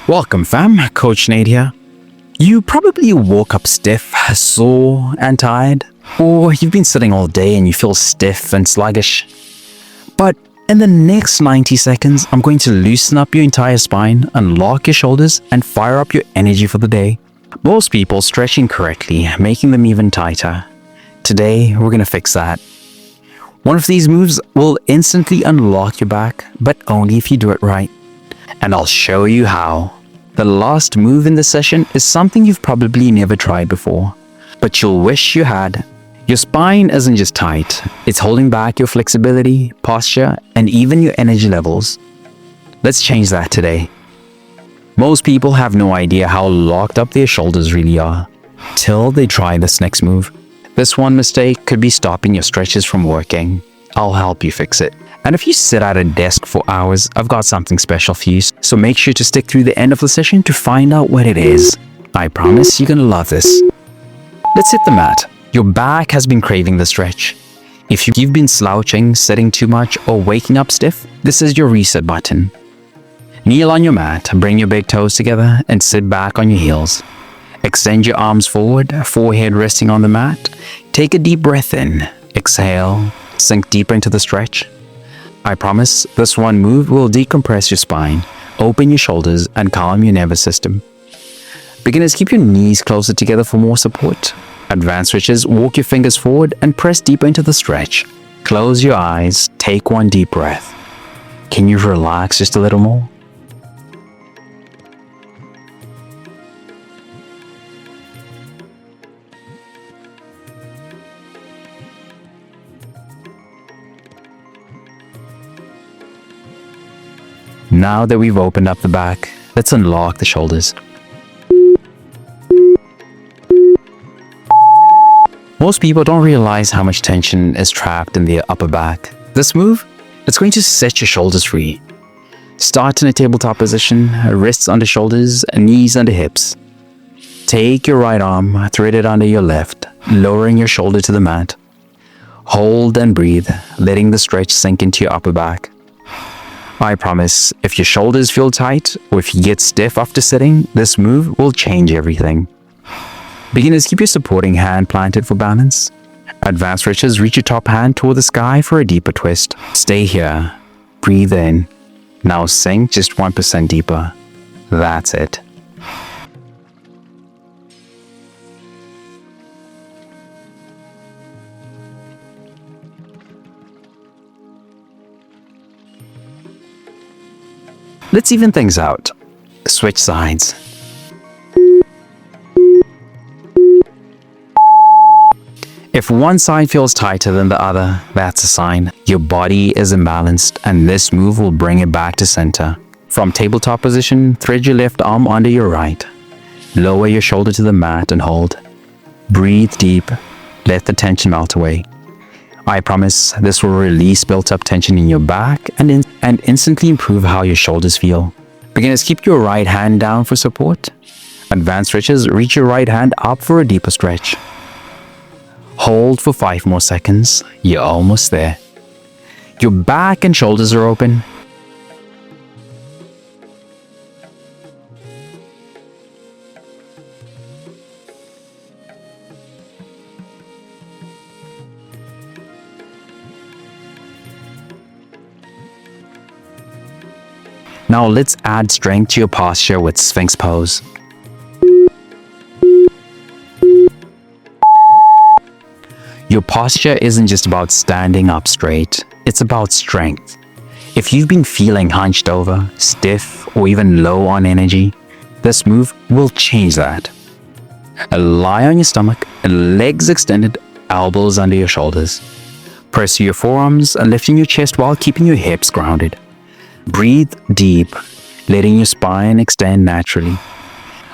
Welcome fam, Coach Nate here. You probably woke up stiff, sore and tired, or you've been sitting all day and you feel stiff and sluggish. But in the next 90 seconds, I'm going to loosen up your entire spine, unlock your shoulders, and fire up your energy for the day. Most people stretch incorrectly, making them even tighter. Today, we're going to fix that. One of these moves will instantly unlock your back, but only if you do it right. And I'll show you how. The last move in this session is something you've probably never tried before, but you'll wish you had. Your spine isn't just tight, it's holding back your flexibility, posture, and even your energy levels. Let's change that today. Most people have no idea how locked up their shoulders really are, till they try this next move. This one mistake could be stopping your stretches from working. I'll help you fix it. And if you sit at a desk for hours, I've got something special for you, so make sure to stick through the end of the session to find out what it is. I promise you're gonna love this. Let's hit the mat. Your back has been craving the stretch. If you've been slouching, sitting too much, or waking up stiff, this is your reset button. Kneel on your mat, bring your big toes together, and sit back on your heels. Extend your arms forward, forehead resting on the mat. Take a deep breath in. Exhale, sink deeper into the stretch. I promise this one move will decompress your spine, open your shoulders, and calm your nervous system. Beginners, keep your knees closer together for more support. Advanced switches, walk your fingers forward and press deeper into the stretch. Close your eyes, take one deep breath. Can you relax just a little more? Now that we've opened up the back, let's unlock the shoulders. Most people don't realize how much tension is trapped in their upper back. This move, it's going to set your shoulders free. Start in a tabletop position, wrists under shoulders, knees under hips. Take your right arm, thread it under your left, lowering your shoulder to the mat. Hold and breathe, letting the stretch sink into your upper back. I promise, if your shoulders feel tight or if you get stiff after sitting, this move will change everything. Beginners, keep your supporting hand planted for balance. Advanced stretchers, reach your top hand toward the sky for a deeper twist. Stay here. Breathe in. Now sink just 1% deeper. That's it. Let's even things out. Switch sides. If one side feels tighter than the other, that's a sign your body is imbalanced, and this move will bring it back to center. From tabletop position, thread your left arm under your right. Lower your shoulder to the mat and hold. Breathe deep. Let the tension melt away. I promise this will release built-up tension in your back and instantly improve how your shoulders feel. Beginners, keep your right hand down for support. Advanced stretchers, reach your right hand up for a deeper stretch. Hold for 5 more seconds. You're almost there. Your back and shoulders are open. Now let's add strength to your posture with Sphinx pose. Your posture isn't just about standing up straight, it's about strength. If you've been feeling hunched over, stiff, or even low on energy, this move will change that. Lie on your stomach, legs extended, elbows under your shoulders. Press your forearms and lifting your chest while keeping your hips grounded. Breathe deep, letting your spine extend naturally.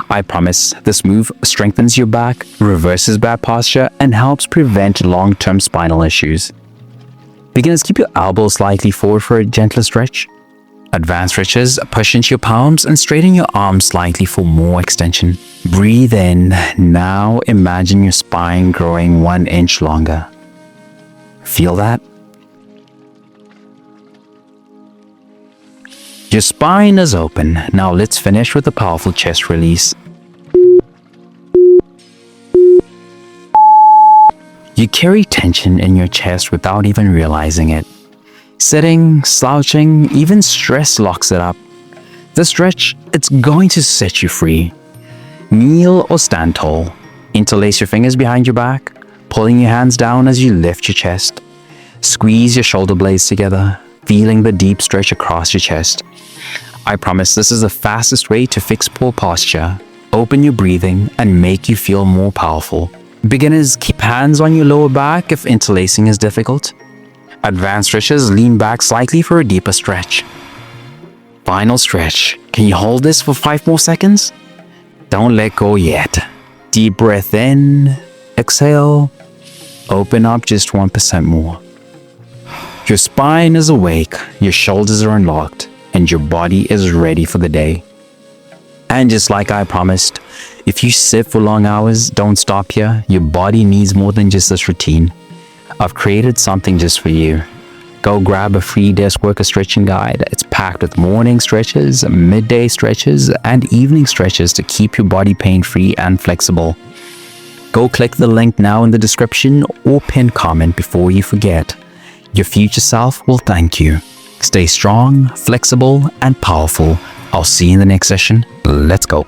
I promise this move strengthens your back, reverses bad posture, and helps prevent long-term spinal issues. Beginners, keep your elbows slightly forward for a gentler stretch. Advanced stretches, push into your palms and straighten your arms slightly for more extension. Breathe in. Now imagine your spine growing 1 inch longer. Feel that? Your spine is open. Now let's finish with a powerful chest release. You carry tension in your chest without even realizing it. Sitting, slouching, even stress locks it up. The stretch, it's going to set you free. Kneel or stand tall. Interlace your fingers behind your back, pulling your hands down as you lift your chest. Squeeze your shoulder blades together, feeling the deep stretch across your chest. I promise this is the fastest way to fix poor posture, open your breathing, and make you feel more powerful. Beginners, keep hands on your lower back if interlacing is difficult. Advanced stretchers, lean back slightly for a deeper stretch. Final stretch. Can you hold this for 5 more seconds? Don't let go yet. Deep breath in, exhale, open up just 1% more. Your spine is awake, your shoulders are unlocked, and your body is ready for the day. And just like I promised, if you sit for long hours, don't stop here. Your body needs more than just this routine. I've created something just for you. Go grab a free desk worker stretching guide. It's packed with morning stretches, midday stretches, and evening stretches to keep your body pain-free and flexible. Go click the link now in the description or pin comment before you forget. Your future self will thank you. Stay strong, flexible, and powerful. I'll see you in the next session. Let's go.